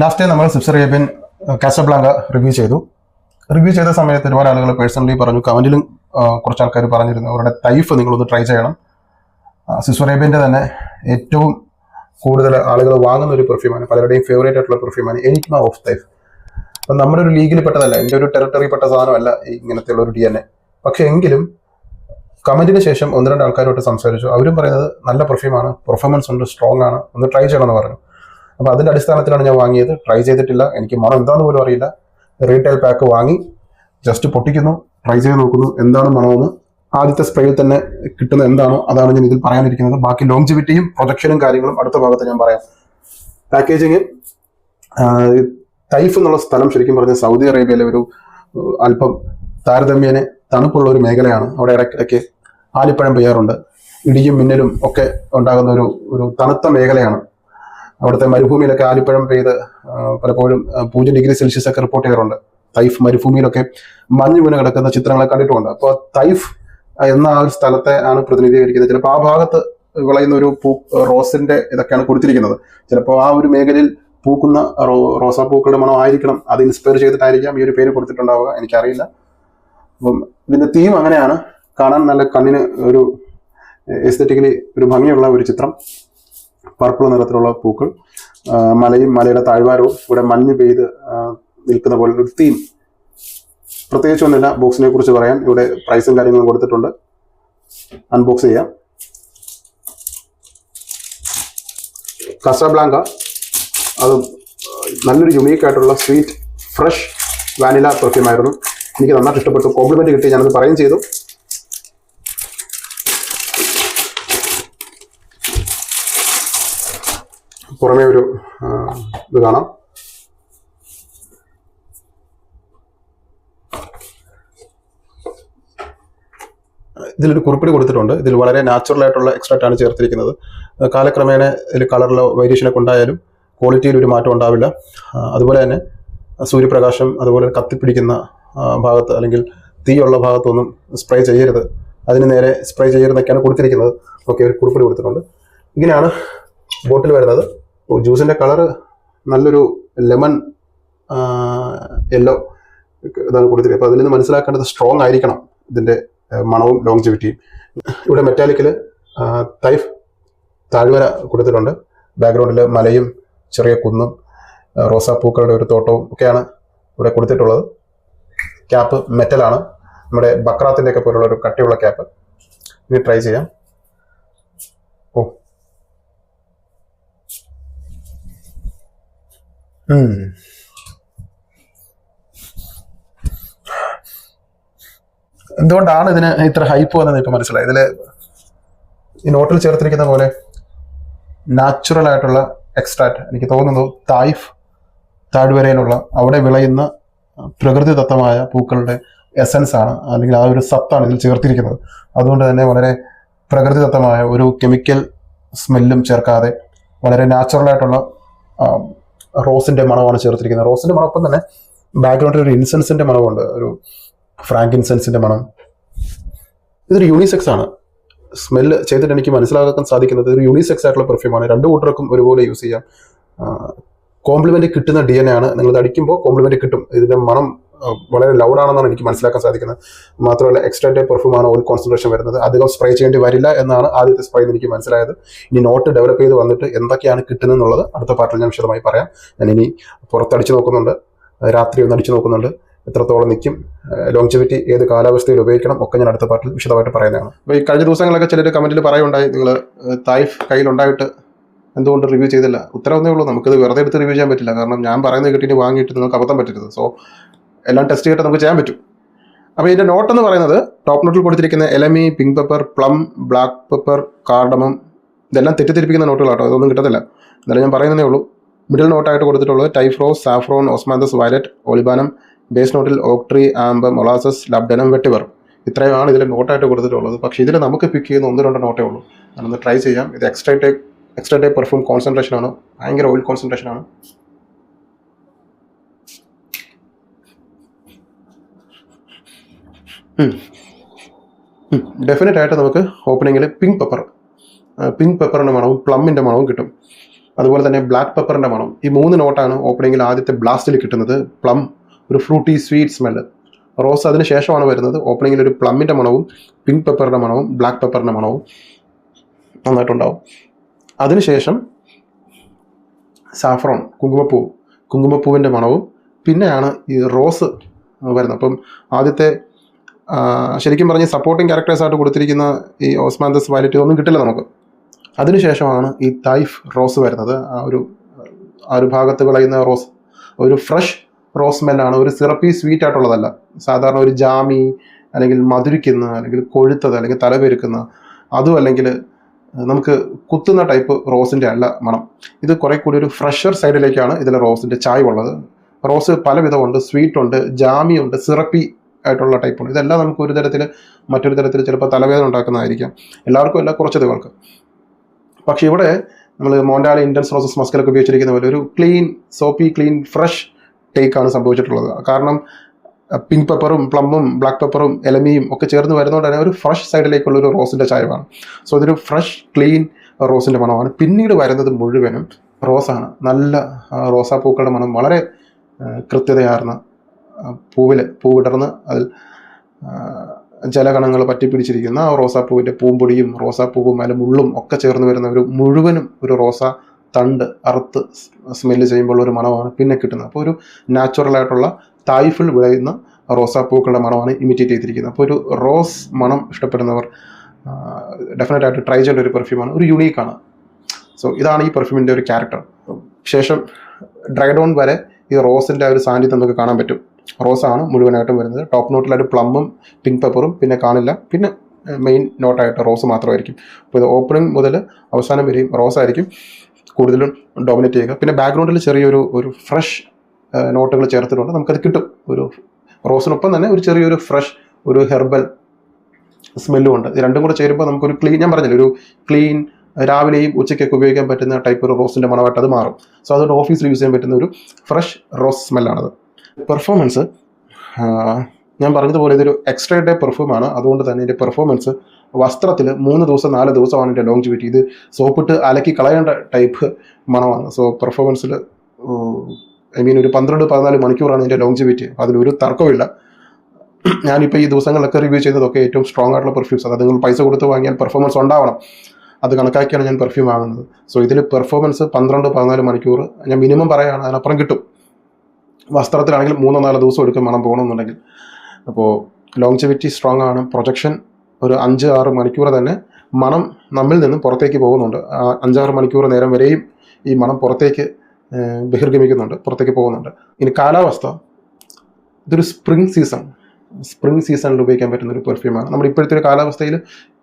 Last time നമ്മൾ sips Arabian Casablanca review ചെയ്ത സമയത്ത് ഒരുപാട് ആളുകൾ പേഴ്സണലി പറഞ്ഞു, കമന്റിലും കുറച്ച് ആൾക്കാർ പറഞ്ഞിരുന്നു അവരുടെ തൈഫ് നിങ്ങളൊന്ന് ട്രൈ ചെയ്യണം. സിപ്സ് അറേബ്യൻ്റെ തന്നെ ഏറ്റവും കൂടുതൽ ആളുകൾ വാങ്ങുന്ന ഒരു പെർഫ്യൂമാണ്, പലരുടെയും ഫേവറേറ്റ് ആയിട്ടുള്ള പെർഫ്യൂമാണ് എനിക്മ ഓഫ് തൈഫ്. അപ്പം നമ്മുടെ ഒരു ലീഗിൽ പെട്ടതല്ല, എൻ്റെ ഒരു ടെറിട്ടറി പെട്ട സാധനമല്ല ഇങ്ങനത്തെ ഉള്ള ഒരു DNA. പക്ഷെ എങ്കിലും കമന്റിന് ശേഷം ഒന്ന് രണ്ട് ആൾക്കാരോട്ട് സംസാരിച്ചു, അവരും പറയുന്നത് നല്ല പെർഫ്യൂമാണ്, പെർഫോമൻസ് ഉണ്ട്, സ്ട്രോങ് ആണ്, ഒന്ന് ട്രൈ ചെയ്യണമെന്ന് പറഞ്ഞു. അപ്പോൾ അതിൻ്റെ അടിസ്ഥാനത്തിലാണ് ഞാൻ വാങ്ങിയത്. ട്രൈ ചെയ്തിട്ടില്ല, എനിക്ക് മണം എന്താണെന്ന് പോലും അറിയില്ല. റീറ്റെയിൽ പാക്ക് വാങ്ങി ജസ്റ്റ് പൊട്ടിക്കുന്നു, ട്രൈ ചെയ്ത് നോക്കുന്നു എന്താണ് മണമെന്ന്. ആദ്യത്തെ സ്പ്രേയിൽ തന്നെ കിട്ടുന്ന എന്താണോ അതാണ് ഞാൻ ഇതിൽ പറയാനിരിക്കുന്നത്. ബാക്കി ലോങ്ജിവിറ്റിയും പ്രൊജക്ഷനും കാര്യങ്ങളും അടുത്ത ഭാഗത്ത് ഞാൻ പറയാം. പാക്കേജിങ്, തൈഫ് എന്നുള്ള സ്ഥലം ശരിക്കും പറഞ്ഞാൽ സൗദി അറേബ്യയിലെ ഒരു അല്പം താരതമ്യേന തണുപ്പുള്ള ഒരു മേഖലയാണ്. അവിടെ ഇടയ്ക്കിടയ്ക്ക് ആലിപ്പഴം പെയ്യാറുണ്ട്, ഇടിയും മിന്നലും ഒക്കെ ഉണ്ടാകുന്ന ഒരു തണുത്ത മേഖലയാണ്. അവിടുത്തെ മരുഭൂമിയിലൊക്കെ ആലിപ്പഴം പെയ്ത് പലപ്പോഴും 0 ഡിഗ്രി സെൽഷ്യസ് ഒക്കെ റിപ്പോർട്ട് ചെയ്യാറുണ്ട്. തൈഫ് മരുഭൂമിയിലൊക്കെ മഞ്ഞ് വീണ് കിടക്കുന്ന ചിത്രങ്ങളെ കണ്ടിട്ടുമുണ്ട്. അപ്പോൾ തൈഫ് എന്ന ആ ഒരു സ്ഥലത്തെ ആണ് പ്രതിനിധീകരിക്കുന്നത്. ചിലപ്പോൾ ആ ഭാഗത്ത് വിളയുന്ന ഒരു റോസിന്റെ ഇതൊക്കെയാണ് കൊടുത്തിരിക്കുന്നത്. ചിലപ്പോൾ ആ ഒരു മേഖലയിൽ പൂക്കുന്ന റോസാപ്പൂക്കളുടെ മണം ആയിരിക്കണം, അത് ഇൻസ്പയർ ചെയ്തിട്ടായിരിക്കാം ഈ ഒരു പേര് കൊടുത്തിട്ടുണ്ടാവുക, എനിക്കറിയില്ല. അപ്പം ഇതിന്റെ തീം അങ്ങനെയാണ്. കാണാൻ നല്ല കണ്ണിന് ഒരു എസ്തെറ്റിക്കലി ഒരു ഭംഗിയുള്ള ഒരു ചിത്രം. പർപ്പിൾ നിറത്തിലുള്ള പൂക്കൾ, മലയും മലയുടെ താഴ്വാരവും ഇവിടെ മഞ്ഞ് പെയ്ത് നിൽക്കുന്ന പോലെ ഒരു തീം. പ്രത്യേകിച്ചൊന്നുമില്ല ബോക്സിനെ കുറിച്ച് പറയാൻ. ഇവിടെ പ്രൈസും കാര്യങ്ങളും കൊടുത്തിട്ടുണ്ട്. അൺബോക്സ് ചെയ്യാം. കാസബ്ലാങ്ക, അത് നല്ലൊരു യുണീക്ക് ആയിട്ടുള്ള സ്വീറ്റ് ഫ്രഷ് വാനില പെർഫ്യൂം ആയിരുന്നു. എനിക്ക് നന്നായിട്ട് ഇഷ്ടപ്പെട്ടു. കോംപ്ലിമെന്റ് കിട്ടി, ഞാനത് പറയുകയും ചെയ്തു. പുറമേ ഒരു ഇത് കാണാം. ഇതിലൊരു കുറിപ്പിടി കൊടുത്തിട്ടുണ്ട്. ഇതിൽ വളരെ നാച്ചുറൽ ആയിട്ടുള്ള എക്സ്ട്രാക്റ്റ് ആണ് ചേർത്തിരിക്കുന്നത്. കാലക്രമേണ ഇതിൽ കളറിലോ വേരിയേഷനൊക്കെ ഉണ്ടായാലും ക്വാളിറ്റിയിൽ ഒരു മാറ്റം ഉണ്ടാവില്ല. അതുപോലെ തന്നെ സൂര്യപ്രകാശം അതുപോലെ കത്തിപ്പിടിക്കുന്ന ഭാഗത്ത് അല്ലെങ്കിൽ തീയുള്ള ഭാഗത്തൊന്നും സ്പ്രേ ചെയ്യരുത്, അതിന് നേരെ സ്പ്രേ ചെയ്യരുതെന്നൊക്കെയാണ് കൊടുത്തിരിക്കുന്നത്. ഓക്കെ, ഒരു കുറിപ്പിടി കൊടുത്തിട്ടുണ്ട്. ഇങ്ങനെയാണ് ബോട്ടിൽ വരുന്നത്. ജ്യൂസിൻ്റെ കളറ് നല്ലൊരു ലെമൺ യെല്ലോ ഇതാണ് കൊടുത്തിരിക്കുന്നത്. അപ്പോൾ അതിൽ നിന്ന് മനസ്സിലാക്കേണ്ടത് സ്ട്രോങ് ആയിരിക്കണം ഇതിൻ്റെ മണവും ലോങ്ജിവിറ്റിയും. ഇവിടെ മെറ്റാലിക്കിൽ തൈഫ് താഴ്വര കൊടുത്തിട്ടുണ്ട്. ബാക്ക്ഗ്രൗണ്ടിൽ മലയും ചെറിയ കുന്നും റോസാപ്പൂക്കളുടെ ഒരു തോട്ടവും ഒക്കെയാണ് ഇവിടെ കൊടുത്തിട്ടുള്ളത്. ക്യാപ്പ് മെറ്റലാണ്, നമ്മുടെ ബക്രാത്തിൻ്റെ ഒക്കെ പോലുള്ള ഒരു കട്ടിയുള്ള ക്യാപ്പ്. ഇനി ട്രൈ ചെയ്യാം. എന്തുകൊണ്ടാണ് ഇതിന് ഇത്ര ഹൈപ്പ് വന്നത് ഇപ്പം മനസ്സിലായി. ഇതിൽ ഈ നോട്ടിൽ ചേർത്തിരിക്കുന്ന പോലെ നാച്ചുറൽ ആയിട്ടുള്ള എക്സ്ട്രാക്റ്റ്, എനിക്ക് തോന്നുന്നു തായ്ഫ് താഴ്വരയിലുള്ള അവിടെ വിളയുന്ന പ്രകൃതിദത്തമായ പൂക്കളുടെ എസൻസ് ആണ്, അല്ലെങ്കിൽ ആ ഒരു സത്താണ് ഇതിൽ ചേർത്തിരിക്കുന്നത്. അതുകൊണ്ട് തന്നെ വളരെ പ്രകൃതിദത്തമായ ഒരു കെമിക്കൽ സ്മെല്ലും ചേർക്കാതെ വളരെ നാച്ചുറലായിട്ടുള്ള റോസിന്റെ മണമാണ് ചേർത്തിരിക്കുന്നത്. റോസിന്റെ മണമൊപ്പം തന്നെ ബാക്ക്ഗ്രൗണ്ടിൽ ഒരു ഇൻസെൻസിന്റെ മണമുണ്ട്, ഒരു ഫ്രാങ്ക് ഇൻസെൻസിന്റെ മണം. ഇതൊരു യൂണിസെക്സ് ആണ്. സ്മെല്ല് ചെയ്തിട്ട് എനിക്ക് മനസ്സിലാക്കാൻ സാധിക്കുന്നത് ഒരു യൂണിസെക്സ് ആയിട്ടുള്ള പെർഫ്യൂമാണ്. രണ്ടു കൂട്ടർക്കും ഒരുപോലെ യൂസ് ചെയ്യാം. കോംപ്ലിമെന്റ് കിട്ടുന്ന DNA ആണ്. നിങ്ങളത് അടിക്കുമ്പോൾ കോംപ്ലിമെന്റ് കിട്ടും. ഇതിന്റെ മണം വളരെ ലൗഡാണെന്നാണ് എനിക്ക് മനസ്സിലാക്കാൻ സാധിക്കുന്നത്. മാത്രമല്ല എക്സ്ട്രാക്റ്റീവ് പെർഫ്യൂമാണ് ഓയിൽ കോൺസെൻട്രേഷൻ വരുന്നത്. അധികം സ്പ്രേ ചെയ്യേണ്ടി വരില്ല എന്നാണ് ആദ്യത്തെ സ്പ്രേ എനിക്ക് മനസ്സിലായത്. ഇനി നോട്ട് ഡെവലപ്പ് ചെയ്ത് വന്നിട്ട് എന്തൊക്കെയാണ് കിട്ടുന്നത് എന്നുള്ളത് അടുത്ത പാർട്ടിൽ ഞാൻ വിശദമായി പറയാം. ഞാൻ ഇനി പുറത്തടിച്ചു നോക്കുന്നുണ്ട്, രാത്രി ഒന്ന് അടിച്ചു നോക്കുന്നുണ്ട്, എത്രത്തോളം നിൽക്കും, ലോങ്ജിവിറ്റി ഏത് കാലാവസ്ഥയിൽ ഉപയോഗിക്കണം ഒക്കെ ഞാൻ അടുത്ത പാർട്ടിൽ വിശദമായിട്ട് പറയുന്നതാണ്. അപ്പോൾ ഈ കഴിഞ്ഞ ദിവസങ്ങളൊക്കെ ചിലർ കമന്റിൽ പറയുണ്ടായി, നിങ്ങൾ തായ്ഫ് കയ്യിലുണ്ടായിട്ട് എന്തുകൊണ്ട് റിവ്യൂ ചെയ്തില്ല. ഉത്തരവൊന്നേ ഉള്ളൂ, നമുക്കിത് വെറുതെ എടുത്ത് റിവ്യൂ ചെയ്യാൻ പറ്റില്ല. കാരണം ഞാൻ പറയുന്നത് കിട്ടിയിട്ട് വാങ്ങിയിട്ട് നിങ്ങൾക്ക് അബദ്ധം പറ്റരുത്. സോ എല്ലാം ടെസ്റ്റ് ചെയ്തിട്ട് നമുക്ക് ചെയ്യാൻ പറ്റും. അപ്പോൾ ഇതിൻ്റെ നോട്ട് എന്ന് പറയുന്നത് ടോപ്പ് നോട്ടിൽ കൊടുത്തിരിക്കുന്ന elemi, pink pepper, plum, black pepper, cardamom, ഇതെല്ലാം തെറ്റിദ്ധരിപ്പിക്കുന്ന നോട്ടുകളാട്ടോ, ഇതൊന്നും കിട്ടത്തില്ല. എന്നാലും ഞാൻ പറയുന്നതേ ഉള്ളൂ. മിഡിൽ നോട്ടായിട്ട് കൊടുത്തിട്ടുള്ളത് Taif rose, saffron, osmanthus violet, olibanum. Base നോട്ടിൽ ഓക്ക് ട്രീ, ആംബ്, മൊളാസസ്, ലബ്ഡനം, വെട്ടിവർ. ഇത്രയുമാണ് ഇതിൽ നോട്ടായിട്ട് കൊടുത്തിട്ടുള്ളത്. പക്ഷേ ഇതിൽ നമുക്ക് പിക്ക് ചെയ്യുന്ന 1-2 നോട്ടേ ഉള്ളൂ. ഞാനൊന്ന് ട്രൈ ചെയ്യാം. ഇത് എക്സ്ട്രാ പെർഫ്യൂം കോൺസെൻട്രേഷൻ ആണ്, ഭയങ്കര ഓയിൽ കോൺസെൻട്രേഷൻ ആണ്. ഡെഫിനറ്റ് ആയിട്ട് നമുക്ക് ഓപ്പണിങ്ങിൽ പിങ്ക് പെപ്പറിൻ്റെ മണവും പ്ലമ്മിൻ്റെ മണവും കിട്ടും. അതുപോലെ തന്നെ ബ്ലാക്ക് പെപ്പറിൻ്റെ മണം. ഈ 3 നോട്ടാണ് ഓപ്പണിങ്ങിൽ ആദ്യത്തെ ബ്ലാസ്റ്റിൽ കിട്ടുന്നത്. പ്ലം, ഒരു ഫ്രൂട്ടി സ്വീറ്റ് സ്മെല്ല്. റോസ് അതിന് ശേഷമാണ് വരുന്നത്. ഓപ്പണിങ്ങിൽ ഒരു പ്ലമ്മിൻ്റെ മണവും പിങ്ക് പെപ്പറിൻ്റെ മണവും ബ്ലാക്ക് പെപ്പറിൻ്റെ മണവും നന്നായിട്ടുണ്ടാവും. അതിനുശേഷം സാഫ്രോൺ, കുങ്കുമപ്പൂവിൻ്റെ മണവും പിന്നെയാണ് ഈ റോസ് വരുന്നത്. അപ്പം ആദ്യത്തെ ശരിക്കും പറഞ്ഞ് സപ്പോർട്ടിങ് ക്യാരക്ടേഴ്സായിട്ട് കൊടുത്തിരിക്കുന്ന ഈ ഓസ്മാന്തസ് വയലറ്റ് ഒന്നും കിട്ടില്ല നമുക്ക്. അതിനുശേഷമാണ് ഈ തൈഫ് റോസ് വരുന്നത്. ആ ഒരു ഭാഗത്ത് വിളയുന്ന റോസ് ഒരു ഫ്രഷ് റോസ് സ്മെല്ലാണ്. ഒരു സിറപ്പി സ്വീറ്റ് ആയിട്ടുള്ളതല്ല. സാധാരണ ഒരു ജാമി അല്ലെങ്കിൽ മധുരിക്കുന്ന അല്ലെങ്കിൽ കൊഴുത്തത് അല്ലെങ്കിൽ തലപെരുക്കുന്ന അതും അല്ലെങ്കിൽ നമുക്ക് കുത്തുന്ന ടൈപ്പ് റോസിൻ്റെ അല്ല മണം. ഇത് കുറെ കൂടി ഒരു ഫ്രഷർ സൈഡിലേക്കാണ് ഇതിലെ റോസിൻ്റെ ചായ് ഉള്ളത്. റോസ് പല വിധമുണ്ട്. സ്വീറ്റ് ഉണ്ട്, ജാമി ഉണ്ട്, സിറപ്പി ആയിട്ടുള്ള ടൈപ്പുണ്ട്. ഇതെല്ലാം നമുക്ക് ഒരു തരത്തിൽ മറ്റൊരു തരത്തിൽ ചിലപ്പോൾ തലവേദന ഉണ്ടാക്കുന്നതായിരിക്കാം. എല്ലാവർക്കും അല്ല, കുറച്ച് പേർക്ക്. പക്ഷെ ഇവിടെ നമ്മൾ മോണ്ടാല ഇൻറ്റൻസ് റോസസ് മസ്കലൊക്കെ ഉപയോഗിച്ചിരിക്കുന്ന പോലെ ഒരു ക്ലീൻ, സോപ്പി ക്ലീൻ, ഫ്രഷ് ടേക്കാണ് സംഭവിച്ചിട്ടുള്ളത്. കാരണം പിങ്ക് പെപ്പറും പ്ലമ്മും ബ്ലാക്ക് പെപ്പറും എലമിയും ഒക്കെ ചേർന്ന് വരുന്നതുകൊണ്ട് തന്നെ ഒരു ഫ്രഷ് സൈഡിലേക്കുള്ള ഒരു റോസിൻ്റെ ചായവാണ്. സോ ഇതൊരു ഫ്രഷ് ക്ലീൻ റോസിൻ്റെ മണമാണ്. പിന്നീട് വരുന്നത് മുഴുവനും റോസാണ്. നല്ല റോസാപ്പൂക്കളുടെ മണം, വളരെ കൃത്യതയാർന്ന പൂവിടർന്ന് അതിൽ ജലകണങ്ങൾ പറ്റിപ്പിടിച്ചിരിക്കുന്ന ആ റോസാപ്പൂവിൻ്റെ പൂമ്പൊടിയും റോസാപ്പൂവും അതിൽ മുള്ളും ഒക്കെ ചേർന്ന് വരുന്ന ഒരു മുഴുവനും ഒരു റോസാ തണ്ട് അറുത്ത് സ്മെല്ല് ചെയ്യുമ്പോൾ ഒരു മണമാണ് പിന്നെ കിട്ടുന്നത്. അപ്പോൾ ഒരു നാച്ചുറലായിട്ടുള്ള തായ്ഫിൽ വിളയുന്ന റോസാപ്പൂക്കളുടെ മണമാണ് ഇമിറ്റേറ്റ് ചെയ്തിരിക്കുന്നത്. അപ്പോൾ ഒരു റോസ് മണം ഇഷ്ടപ്പെടുന്നവർ ഡെഫിനറ്റായിട്ട് ട്രൈ ചെയ്യേണ്ട ഒരു പെർഫ്യൂമാണ്. ഒരു യുണീക്കാണ്. സോ ഇതാണ് ഈ പെർഫ്യൂമിൻ്റെ ഒരു ക്യാരക്ടർ. ശേഷം ഡ്രൈ ഡൗൺ വരെ ഈ റോസിൻ്റെ ഒരു സാന്നിധ്യം നമുക്ക് കാണാൻ പറ്റും. റോസാണ് മുഴുവനായിട്ടും വരുന്നത്. ടോപ്പ് നോട്ടിലായിട്ട് പ്ലമ്മും പിങ്ക് പെപ്പറും പിന്നെ കാണില്ല. പിന്നെ മെയിൻ നോട്ടായിട്ട് റോസ് മാത്രമായിരിക്കും. അപ്പോൾ ഇത് ഓപ്പണിംഗ് മുതൽ അവസാനം വരെയും റോസ് ആയിരിക്കും കൂടുതലും ഡോമിനേറ്റ് ചെയ്യുക. പിന്നെ ബാക്ക്ഗ്രൗണ്ടിൽ ചെറിയൊരു ഫ്രഷ് നോട്ടുകൾ ചേർത്തിട്ടുണ്ട്. നമുക്കത് കിട്ടും. ഒരു റോസിനൊപ്പം തന്നെ ഒരു ചെറിയൊരു ഫ്രഷ് ഒരു ഹെർബൽ സ്മെല്ലും ഉണ്ട്. ഇത് രണ്ടും കൂടെ ചേരുമ്പോൾ നമുക്കൊരു ക്ലീൻ, ഞാൻ പറഞ്ഞില്ല, ഒരു ക്ലീൻ രാവിലെയും ഉച്ചയ്ക്കൊക്കെ ഉപയോഗിക്കാൻ പറ്റുന്ന ടൈപ്പ് ഒരു റോസിൻ്റെ മണമായിട്ട് അത് മാറും. സോ അതുകൊണ്ട് ഓഫീസിൽ യൂസ് ചെയ്യാൻ പറ്റുന്ന ഒരു ഫ്രഷ് റോസ് സ്മെല്ലാണത്. പെർഫോമൻസ് ഞാൻ പറഞ്ഞതുപോലെ ഇതൊരു എക്സ്ട്രാ ഡേ പെർഫ്യൂമാണ്. അതുകൊണ്ട് തന്നെ ഇതിൻ്റെ പെർഫോമൻസ് വസ്ത്രത്തിൽ 3 ദിവസം 4 ദിവസമാണ് ഇതിൻ്റെ ലോങ്ജിവിറ്റി. ഇത് സോപ്പിട്ട് അലക്കി കളയേണ്ട ടൈപ്പ് മണമാണ്. സോ പെർഫോമൻസിൽ ഒരു 12-14 മണിക്കൂറാണ് ഇതിൻ്റെ ലോങ്ജിവിറ്റി. അതിലൊരു തർക്കമില്ല. ഞാനിപ്പോൾ ഈ ദിവസങ്ങളിലൊക്കെ റിവ്യൂ ചെയ്യുന്നതൊക്കെ ഏറ്റവും സ്ട്രോങ് ആയിട്ടുള്ള പെർഫ്യൂംസ്. അത് നിങ്ങൾ പൈസ കൊടുത്ത് വാങ്ങിയാൽ പെർഫോമൻസ് ഉണ്ടാവണം. അത് കണക്കാക്കിയാണ് ഞാൻ പെർഫ്യൂം വാങ്ങുന്നത്. സോ ഇതിൽ പെർഫോമൻസ് 12-14 മണിക്കൂർ ഞാൻ മിനിമം പറയുകയാണ്, അതിനപ്പുറം കിട്ടും. വസ്ത്രത്തിലാണെങ്കിൽ 3-4 ദിവസം എടുക്കും മണം പോകണമെന്നുണ്ടെങ്കിൽ. അപ്പോൾ ലോങ്ജിവിറ്റി സ്ട്രോങ് ആണ്. പ്രൊജക്ഷൻ ഒരു 5-6 മണിക്കൂർ തന്നെ മണം നമ്മിൽ നിന്നും പുറത്തേക്ക് പോകുന്നുണ്ട്. 5-6 മണിക്കൂർ നേരം വരെയും ഈ മണം പുറത്തേക്ക് ബഹിർഗമിക്കുന്നുണ്ട്, പുറത്തേക്ക് പോകുന്നുണ്ട്. ഇനി കാലാവസ്ഥ, ഇതൊരു സ്പ്രിംഗ് സീസണിൽ ഉപയോഗിക്കാൻ പറ്റുന്ന ഒരു പെർഫ്യൂമാണ്. നമ്മുടെ ഇപ്പോഴത്തെ ഒരു കാലാവസ്ഥയിൽ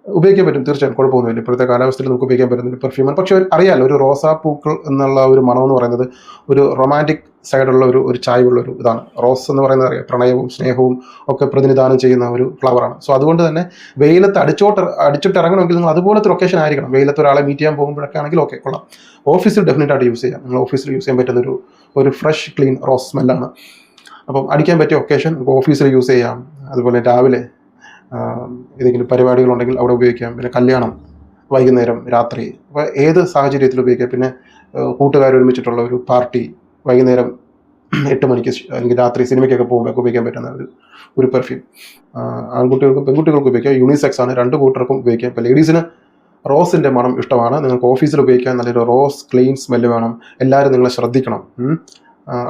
ഉപയോഗിക്കാൻ പറ്റും, തീർച്ചയായും കുഴപ്പമൊന്നുമില്ല. ഇപ്പോഴത്തെ കാലാവസ്ഥയിൽ നമുക്ക് ഉപയോഗിക്കാൻ പറ്റുന്ന ഒരു പെർഫ്യൂമാണ്. പക്ഷേ അറിയാമല്ലോ, ഒരു റോസാപ്പൂക്കൾ എന്നുള്ള ഒരു മണം എന്ന് പറയുന്നത് ഒരു റൊമാൻറ്റിക് സൈഡുള്ള ഒരു ചായവുള്ള ഒരു ഇതാണ്. റോസ് എന്ന് പറയുന്നത് അറിയാം, പ്രണയവും സ്നേഹവും ഒക്കെ പ്രതിനിധാനം ചെയ്യുന്ന ഒരു ഫ്ലവറാണ്. സോ അതുകൊണ്ട് തന്നെ വെയിലത്ത് അടിച്ചിട്ട് ഇറങ്ങണമെങ്കിൽ നിങ്ങൾ അതുപോലത്തെ ലൊക്കേഷൻ ആയിരിക്കണം. വെയിലത്ത് ഒരാളെ മീറ്റ് ചെയ്യാൻ പോകുമ്പോഴൊക്കെ ആണെങ്കിൽ ഓക്കെ, കൊള്ളാം. ഓഫീസിൽ ഡെഫിനറ്റായിട്ട് യൂസ് ചെയ്യാം. നിങ്ങൾ ഓഫീസിൽ യൂസ് ചെയ്യാൻ പറ്റുന്ന ഒരു ഫ്രഷ് ക്ലീൻ റോസ് സ്മെല്ലാണ്. അപ്പം അടിക്കാൻ പറ്റിയ ഒക്കേഷൻ നമുക്ക് ഓഫീസിൽ യൂസ് ചെയ്യാം. അതുപോലെ രാവിലെ ഏതെങ്കിലും പരിപാടികളുണ്ടെങ്കിൽ അവിടെ ഉപയോഗിക്കാം. പിന്നെ കല്യാണം, വൈകുന്നേരം, രാത്രി, അപ്പോൾ ഏത് സാഹചര്യത്തിൽ ഉപയോഗിക്കാം. പിന്നെ കൂട്ടുകാർ ഒരുമിച്ചിട്ടുള്ള ഒരു പാർട്ടി, വൈകുന്നേരം 8 മണിക്ക് അല്ലെങ്കിൽ രാത്രി സിനിമയ്ക്കൊക്കെ പോകുമ്പോൾ ഉപയോഗിക്കാൻ പറ്റുന്ന ഒരു പെർഫ്യൂം. ആൺകുട്ടികൾക്കും പെൺകുട്ടികൾക്കും ഉപയോഗിക്കാം. യൂണിസെക്സ് ആണ്, 2 കൂട്ടർക്കും ഉപയോഗിക്കാം. ഇപ്പോൾ ലേഡീസിന് റോസിൻ്റെ മണം ഇഷ്ടമാണ്. നിങ്ങൾക്ക് ഓഫീസിൽ ഉപയോഗിക്കാൻ നല്ലൊരു റോസ് ക്ലീൻ സ്മെല്ല് വേണം. എല്ലാവരും നിങ്ങളെ ശ്രദ്ധിക്കണം.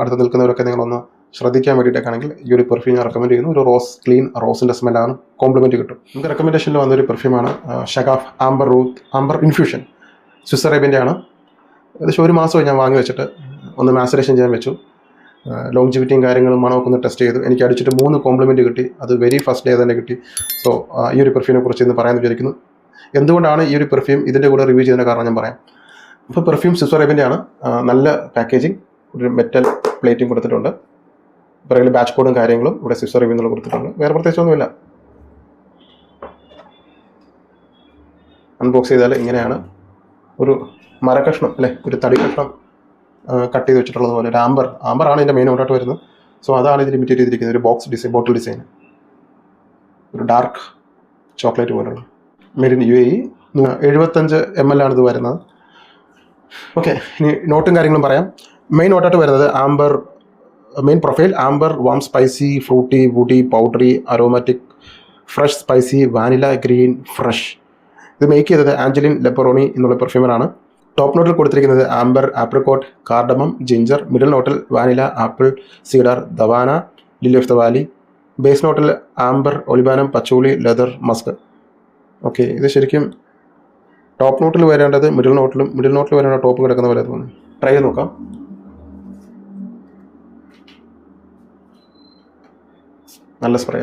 അടുത്ത് നിൽക്കുന്നവരൊക്കെ നിങ്ങളൊന്ന് ശ്രദ്ധിക്കാൻ വേണ്ടിയിട്ടൊക്കെ ആണെങ്കിൽ ഈ ഒരു പെർഫ്യൂം ഞാൻ റെക്കമെൻഡ് ചെയ്യുന്നു. ഒരു റോസ് ക്ലീൻ റോസിൻ്റെ സ്മെല്ലാണ്, കോംപ്ലിമെൻറ്റ് കിട്ടും. നമുക്ക് റെക്കമെൻഡേഷനിൽ വന്നൊരു പെർഫ്യൂമാണ് ഷഗാഫ് ആംബർ ഇൻഫ്യൂഷൻ. സ്വിസ് അറേബ്യൻ്റെ ആണ്. ഏകദേശം 1 മാസമായി ഞാൻ വാങ്ങി വെച്ചിട്ട് ഒന്ന് മാസറേഷൻ ചെയ്യാൻ വെച്ചു. ലോങ്ജിവിറ്റിയും കാര്യങ്ങളും മണമൊക്കെ ഒന്ന് ടെസ്റ്റ് ചെയ്തു. എനിക്ക് അടിച്ചിട്ട് 3 കോംപ്ലിമെൻറ്റ് കിട്ടി. അത് വെരി ഫസ്റ്റ് ഡേ തന്നെ കിട്ടി. സോ ഈ ഒരു പെർഫ്യൂമിനെ കുറിച്ച് ഇന്ന് പറയാൻ വിചാരിക്കുന്നു. എന്തുകൊണ്ടാണ് ഈ ഒരു പെർഫ്യൂം ഇതിൻ്റെ കൂടെ റിവ്യൂ ചെയ്തതിൻ്റെ കാരണം ഞാൻ പറയാം. ഇപ്പോൾ പെർഫ്യൂം സ്വിസ് അറേബ്യൻ്റെ ആണ്. നല്ല പാക്കേജിങ്, ഒരു മെറ്റൽ പ്ലേറ്റിംഗ് കൊടുത്തിട്ടുണ്ട്. പിറകിൽ ബാച്ച് കോഡും കാര്യങ്ങളും ഇവിടെ സ്വിസ് അറേബ്യൻ എന്നുള്ള കൊടുത്തിട്ടുണ്ട്. വേറെ പ്രത്യേകിച്ചൊന്നുമില്ല. അൺബോക്സ് ചെയ്താൽ ഇങ്ങനെയാണ്. ഒരു മരക്കഷ്ണം അല്ലേ, ഒരു തടി കഷ്ണം കട്ട് ചെയ്ത് വെച്ചിട്ടുള്ളത് പോലെ ഒരു ആംബറാണ് ഇതിൻ്റെ മെയിൻ ഔട്ടായിട്ട് വരുന്നത്. സോ അതാണ് ഇതിൽ ഇമിറ്റേറ്റ് ചെയ്തിരിക്കുന്നത്. ഒരു ബോട്ടിൽ ഡിസൈൻ, ഒരു ഡാർക്ക് ചോക്ലേറ്റ് പോലുള്ള. Made in UAE. 75 ml ആണ് ഇത് വരുന്നത്. ഓക്കെ, ഇനി നോട്ടും കാര്യങ്ങളും പറയാം. മെയിൻ നോട്ടായിട്ട് വരുന്നത് amber, main profile amber, warm spicy, fruity, woody, powdery, aromatic, fresh spicy, vanilla, green, fresh. ഇത് മേക്ക് ചെയ്തത് ആഞ്ചലിൻ ലെപ്പറോണി എന്നുള്ള പെർഫ്യൂമറാണ്. ടോപ്പ് നോട്ടിൽ കൊടുത്തിരിക്കുന്നത് amber, apricot, cardamom, ginger. Middle നോട്ടിൽ vanilla, apple, cedar, davana, lily of the valley. Base നോട്ടിൽ amber, olibanum, patchouli, leather, musk. Okay, ഇത് ശരിക്കും ടോപ്പ് നോട്ടിൽ വരേണ്ടത് മിഡിൽ നോട്ടിൽ വരേണ്ട ടോപ്പ് കിടക്കുന്ന പോലെ തോന്നുന്നു. ട്രൈ ചെയ്ത് നോക്കാം. നല്ല സ്പ്രേ.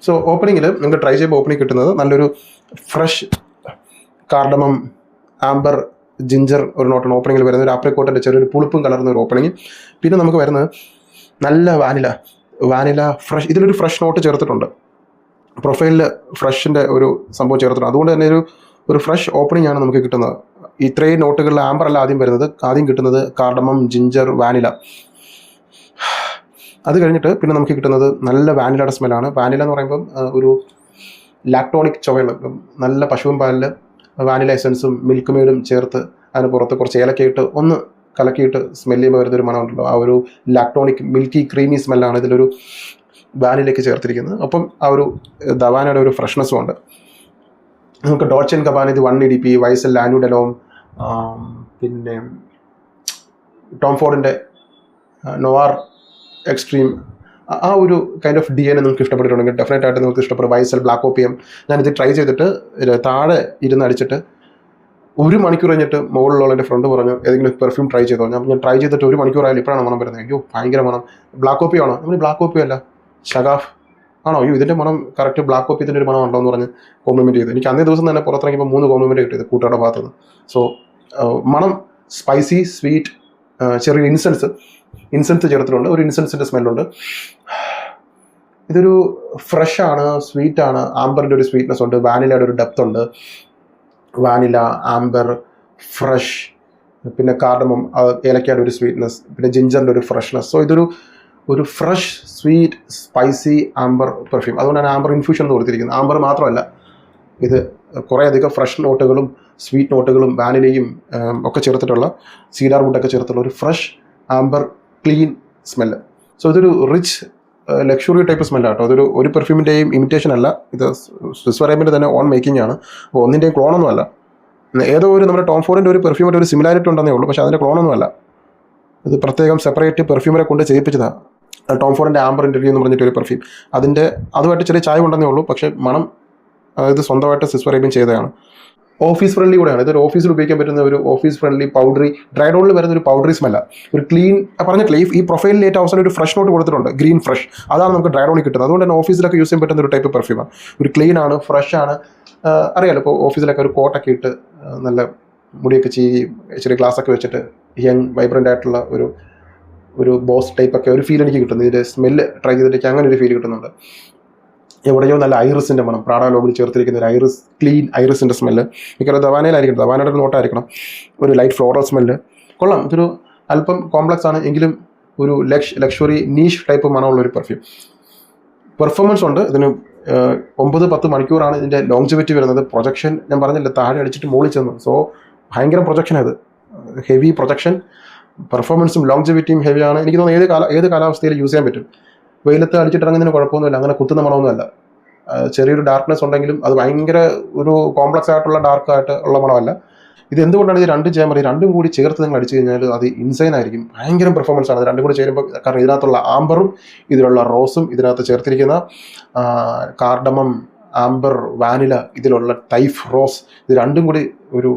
സോ ഓപ്പണിങ്ങിൽ നിങ്ങൾക്ക് ട്രൈ ചെയ്യുമ്പോൾ ഓപ്പണിങ് കിട്ടുന്നത് നല്ലൊരു ഫ്രഷ് കാർഡമം, ആംബർ, ജിഞ്ചർ ഒരു നോട്ടാണ് ഓപ്പണിങ്ങിൽ വരുന്നത്. ഒരു ആപ്രിക്കോട്ടിൻ്റെ ചെറിയൊരു പുളിപ്പും കലർന്ന ഒരു ഓപ്പണിങ്. പിന്നെ നമുക്ക് വരുന്നത് നല്ല വാനില ഫ്രഷ്. ഇതിലൊരു ഫ്രഷ് നോട്ട് ചേർത്തിട്ടുണ്ട്, പ്രൊഫൈലിൽ ഫ്രഷിൻ്റെ ഒരു സംഭവം ചേർത്തിട്ടുണ്ട്. അതുകൊണ്ട് തന്നെ ഒരു ഫ്രഷ് ഓപ്പണിംഗ് ആണ് നമുക്ക് കിട്ടുന്നത്. ഇത്രയും നോട്ടുകളിൽ ആംബർ അല്ല ആദ്യം വരുന്നത്. ആദ്യം കിട്ടുന്നത് കാർഡമം, ജിഞ്ചർ, വാനില. അത് കഴിഞ്ഞിട്ട് പിന്നെ നമുക്ക് കിട്ടുന്നത് നല്ല വാനിലയുടെ സ്മെല്ലാണ്. വാനില എന്ന് പറയുമ്പം ഒരു ലാക്ടോണിക് ചുവയുള്ള നല്ല പശുവും പാലിൽ വാനില എസൻസും മിൽക്ക് മെയ്ഡും ചേർത്ത് അതിന് പുറത്ത് കുറച്ച് ഏലക്കയിട്ട് ഒന്ന് കലക്കിയിട്ട് സ്മെല്ല് ചെയ്യുമ്പോൾ വരുന്നൊരു മണം ഉണ്ടല്ലോ, ആ ഒരു ലാക്ടോണിക് മിൽക്കി ക്രീമി സ്മെല്ലാണ് ഇതിലൊരു വാനിലേക്ക് ചേർത്തിരിക്കുന്നത്. അപ്പം ആ ഒരു ദവാനയുടെ ഒരു ഫ്രഷ്നെസ്സും ഉണ്ട്. നമുക്ക് ഡോൾച്ചെ ആൻഡ് ഗബാന ഇത് 180p, വൈസൽ, ലാനു ഡെലോം, പിന്നെ ടോം ഫോർഡിൻ്റെ നോവാർ എക്സ്ട്രീം, ആ ഒരു കൈൻഡ് ഓഫ് DNA നിങ്ങൾക്ക് ഇഷ്ടപ്പെട്ടിട്ടുണ്ടെങ്കിൽ ഡെഫിനറ്റ് ആയിട്ട് നിങ്ങൾക്ക് ഇഷ്ടപ്പെടും. വൈസൽ, ബ്ലാക്ക് ഓപ്പിയം. ഞാനിത് ട്രൈ ചെയ്തിട്ട് താഴെ ഇരുന്ന് അടിച്ചിട്ട് 1 മണിക്കൂർ കഴിഞ്ഞിട്ട് മുകളിലുള്ള എൻ്റെ ഫ്രണ്ട് പറഞ്ഞു ഏതെങ്കിലും പെർഫ്യൂം ട്രൈ ചെയ്തോ. ഞാൻ ട്രൈ ചെയ്തിട്ട് 1 മണിക്കൂറായാലും ഇപ്പോഴാണ് മണം വരുന്നത്. അയ്യോ ഭയങ്കര മണം. ബ്ലാക്ക് ഓപ്പിയോ ആണോ? നമ്മൾ ബ്ലാക്ക് ഓപ്പിയോ അല്ല, ഷഗാഫ് ആണോ? അയ്യോ ഇതിൻ്റെ മണം കറക്റ്റ് ബ്ലാക്ക് ഓപ്പിയത്തിൻ്റെ ഒരു മണം ഉണ്ടോ എന്ന് പറഞ്ഞ് കോംപ്ലിമെൻറ്റ് ചെയ്തു. എനിക്ക് അന്നേ ദിവസം തന്നെ പുറത്തിറങ്ങിയപ്പോൾ 3 കോംപ്ലിമെൻറ്റ് കിട്ടിയത് കൂട്ടുകാരുടെ ഭാഗത്തുനിന്ന്. സോ മണം സ്പൈസി, സ്വീറ്റ്, ചെറിയ ഇൻസെൻസ് ചേർത്തിട്ടുണ്ട്. ഒരു ഇൻസെൻസിൻ്റെ സ്മെല്ലുണ്ട്. ഇതൊരു ഫ്രഷ് ആണ്, സ്വീറ്റ് ആണ്. ആംബറിൻ്റെ ഒരു സ്വീറ്റ്നെസ് ഉണ്ട്, വാനിലയുടെ ഒരു ഡെപ്ത് ഉണ്ട്. വാനില, ആംബർ, ഫ്രഷ്, പിന്നെ കാർഡമം, ഏലക്കയുടെ ഒരു സ്വീറ്റ്നെസ്, പിന്നെ ജിഞ്ചറിൻ്റെ ഒരു ഫ്രഷ്നെസ്. സോ ഒരു fresh, sweet, spicy amber perfume. അതുകൊണ്ടാണ് ആംബർ ഇൻഫ്യൂഷൻ എന്ന് കൊടുത്തിരിക്കുന്നത്. ആംബർ മാത്രമല്ല, ഇത് കുറേയധികം ഫ്രഷ് നോട്ടുകളും സ്വീറ്റ് നോട്ടുകളും വാനിലയും ഒക്കെ ചേർത്തിട്ടുള്ള, സീഡാർ വുഡൊക്കെ ചേർത്തുള്ള ഒരു fresh amber clean smell. So ഇതൊരു റിച്ച് ലക്ഷറി ടൈപ്പ് സ്മെല്ലാണ് കേട്ടോ. ഒരു പെർഫ്യൂമിൻ്റെയും ഇമിറ്റേഷൻ അല്ല, ഇത് സ്വിസ് വെറൈബിൻ്റെ തന്നെ ഓൺ മേക്കിംഗ് ആണ്. അപ്പോൾ ഒന്നിൻ്റെയും ക്ലോണൊന്നും അല്ല. ഏതോ ഒരു നമ്മുടെ ടോം ഫോർഡിൻ്റെ ഒരു പെർഫ്യൂമിൻ്റെ ഒരു സിമിലാരിറ്റി ഉണ്ടെന്നേ ഉള്ളൂ, പക്ഷേ അതിൻ്റെ ക്ലോണൊന്നും അല്ല. ഇത് പ്രത്യേകം സെപ്പറേറ്റ് പെർഫ്യൂമറെ കൊണ്ട് ചെയ്യിപ്പിച്ചതാണ്. ടോം ഫോർഡിൻ്റെ ആംബർ ഇൻ്റർവ്യൂ എന്ന് പറഞ്ഞിട്ട് ഒരു പെർഫ്യൂം, അതുമായിട്ട് ചെറിയ ചായ ഉണ്ടെന്നേ ഉള്ളൂ, പക്ഷേ മണം ഇത് സ്വന്തമായിട്ട് സ്വിസ് വെറൈബിൻ ചെയ്തതാണ്. ഓഫീസ് ഫ്രണ്ട്ലി കൂടെയാണ്. ഇതൊരു ഓഫീസിൽ ഉപയോഗിക്കാൻ പറ്റുന്ന ഒരു ഓഫീസ് ഫ്രണ്ട്ലി പൗഡറി, ഡ്രൈഡോണിൽ വരുന്ന ഒരു പൗഡറി സ്മെല്ല. ഒരു ക്ലീൻ പറഞ്ഞിട്ടില്ല, ഈ പ്രൊഫൈലിൽ ഏറ്റവും അവസാനം ഒരു ഫ്രഷ് നോട്ട് കൊടുത്തിട്ടുണ്ട്, ഗ്രീൻ ഫ്രഷ്. അതാണ് നമുക്ക് ഡ്രൈഡോണിൽ കിട്ടുന്നത്. അതുകൊണ്ട് തന്നെ ഓഫീസിലൊക്കെ യൂസ് ചെയ്യാൻ പറ്റുന്ന ഒരു ടൈപ്പ് പെർഫ്യൂമാണ്. ഒരു ക്ലീൻ ആണ്, ഫ്രഷ് ആണ്. അറിയാലോ, ഇപ്പോൾ ഓഫീസിലൊക്കെ ഒരു കോട്ടൊക്കെ ഇട്ട് നല്ല മുടിയൊക്കെ ചെറിയ ഗ്ലാസ്സൊക്കെ വെച്ചിട്ട് യങ് വൈബ്രൻ്റ് ആയിട്ടുള്ള ഒരു ബോസ് ടൈപ്പൊക്കെ ഒരു ഫീൽ എനിക്ക് കിട്ടുന്നു. ഇതിൻ്റെ സ്മെല്ല് ട്രൈ ചെയ്തിട്ട് അങ്ങനെ ഒരു ഫീൽ കിട്ടുന്നുണ്ട്. എവിടെയോ നല്ല ഐറിസിൻ്റെ മണം, പ്രാഡ ലോബിൽ ചേർത്തിരിക്കുന്ന ഒരു ക്ലീൻ ഐറിസിൻ്റെ സ്മെല്ല്. മിക്കവാറും ദവാനയിലായിരിക്കണം, ദവാനയുടെ ഒരു നോട്ടായിരിക്കണം. ഒരു ലൈറ്റ് ഫ്ലോറൽ സ്മെല്ല് കൊള്ളാം. ഇതൊരു അല്പം കോംപ്ലക്സ് ആണ് എങ്കിലും ഒരു ലക്ഷറി നീഷ് ടൈപ്പ് മണമുള്ള ഒരു പെർഫ്യൂം. പെർഫോമൻസ് ഉണ്ട് ഇതിന്. 9-10 മണിക്കൂറാണ് ഇതിൻ്റെ ലോങ്ജിവിറ്റി വരുന്നത്. പ്രൊജക്ഷൻ ഞാൻ പറഞ്ഞില്ല, താഴെ അടിച്ചിട്ട് മുകളിൽ ചെന്നു. സോ ഭയങ്കര പ്രൊജക്ഷനാണ് ഇത്, ഹെവി പ്രൊജക്ഷൻ. പെർഫോമൻസും ലോങ്ജിവിറ്റിയും ഹെവിയാണ്. എനിക്ക് തോന്നുന്നു ഏത് കാലാവസ്ഥയിൽ യൂസ് ചെയ്യാൻ പറ്റും. വെയിലത്ത് അടിച്ചിട്ടിറങ്ങുന്നതിന് കുഴപ്പമൊന്നുമില്ല, അങ്ങനെ കുത്തുന്ന മണമൊന്നുമല്ല. ചെറിയൊരു ഡാർക്ക്നെസ് ഉണ്ടെങ്കിലും അത് ഭയങ്കര ഒരു കോംപ്ലക്സ് ആയിട്ടുള്ള ഡാർക്ക് ഉള്ള മണമല്ല. ഇത് എന്തുകൊണ്ടാണ് ഇത് രണ്ടും ചെയ്യാൻ പറയുക? രണ്ടും കൂടി ചേർത്ത് നിങ്ങൾ അടിച്ചു കഴിഞ്ഞാൽ അത് ഇൻസൈൻ ആയിരിക്കും. ഭയങ്കര പെർഫോമൻസ് ആണ് ഇത് രണ്ടും കൂടി ചേരുമ്പോൾ. കാരണം ഇതിനകത്തുള്ള ആംബറും ഇതിലുള്ള റോസും ഇതിനകത്ത് ചേർത്തിരിക്കുന്ന കാർഡമം, ആംബർ, വാനില, ഇതിലുള്ള ടൈഫ് റോസ്, ഇത് രണ്ടും കൂടി ഒരു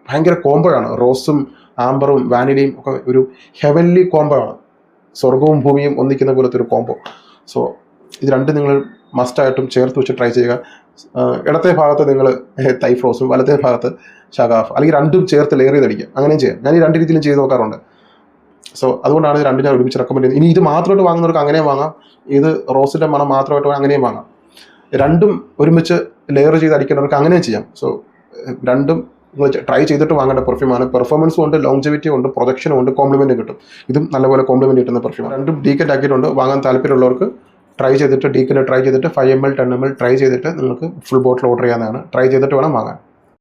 ഭയങ്കര കോംബോ ആണ്. റോസും ആംബറും വാനിലയും ഒക്കെ ഒരു ഹെവൻലി കോംബോ ആണ്. സ്വർഗവും ഭൂമിയും ഒന്നിക്കുന്ന പോലത്തെ ഒരു കോംബോ. സോ ഇത് രണ്ടും നിങ്ങൾ മസ്റ്റായിട്ടും ചേർത്ത് വെച്ച് ട്രൈ ചെയ്യുക. ഇടത്തെ ഭാഗത്ത് നിങ്ങൾ ടൈഫ് റോസും വലത്തെ ഭാഗത്ത് ഷഗാഫ്, അല്ലെങ്കിൽ രണ്ടും ചേർത്ത് ലെയർ ചെയ്തടിക്കുക. അങ്ങനെയും ചെയ്യാം. ഞാൻ ഈ 2 രീതിയിലും ചെയ്ത് നോക്കാറുണ്ട്. സോ അതുകൊണ്ടാണ് ഇത് രണ്ടും ഞാൻ ഒരുമിച്ച് റെക്കമെൻഡ് ചെയ്യുന്നത്. ഇനി ഇത് മാത്രമായിട്ട് വാങ്ങുന്നവർക്ക് അങ്ങനെയും വാങ്ങാം, ഇത് റോസിൻ്റെ മണം മാത്രമായിട്ട് അങ്ങനെയും വാങ്ങാം. രണ്ടും ഒരുമിച്ച് ലെയർ ചെയ്ത് അടിക്കേണ്ടവർക്ക് അങ്ങനെയും ചെയ്യാം. സോ രണ്ടും നിങ്ങൾ ട്രൈ ചെയ്തിട്ട് വാങ്ങേണ്ട പെർഫ്യൂമാണ്. പെർഫോമൻസും ഉണ്ട്, ലോങ്ജിവിറ്റിയും ഉണ്ട്, പ്രൊജക്ഷനും ഉണ്ട്, കോംപ്ലിമെൻറ്റും കിട്ടും. ഇതും നല്ലപോലെ കോംപ്ലിമെൻറ്റ് കിട്ടുന്ന പെർഫ്യൂമാണ്. രണ്ടും ഡീക്കറ്റ് ആക്കിയിട്ടുണ്ട്. വാങ്ങാൻ താല്പര്യമുള്ളവർക്ക് ട്രൈ ചെയ്തിട്ട് ഡീക്കിൻ്റെ ട്രൈ ചെയ്തിട്ട് 5 ml 10 ml ട്രൈ ചെയ്തിട്ട് നിങ്ങൾക്ക് ഫുൾ ബോട്ടിൽ ഓർഡർ ചെയ്യാവുന്നതാണ്. ട്രൈ ചെയ്തിട്ട് വേണം വാങ്ങാൻ.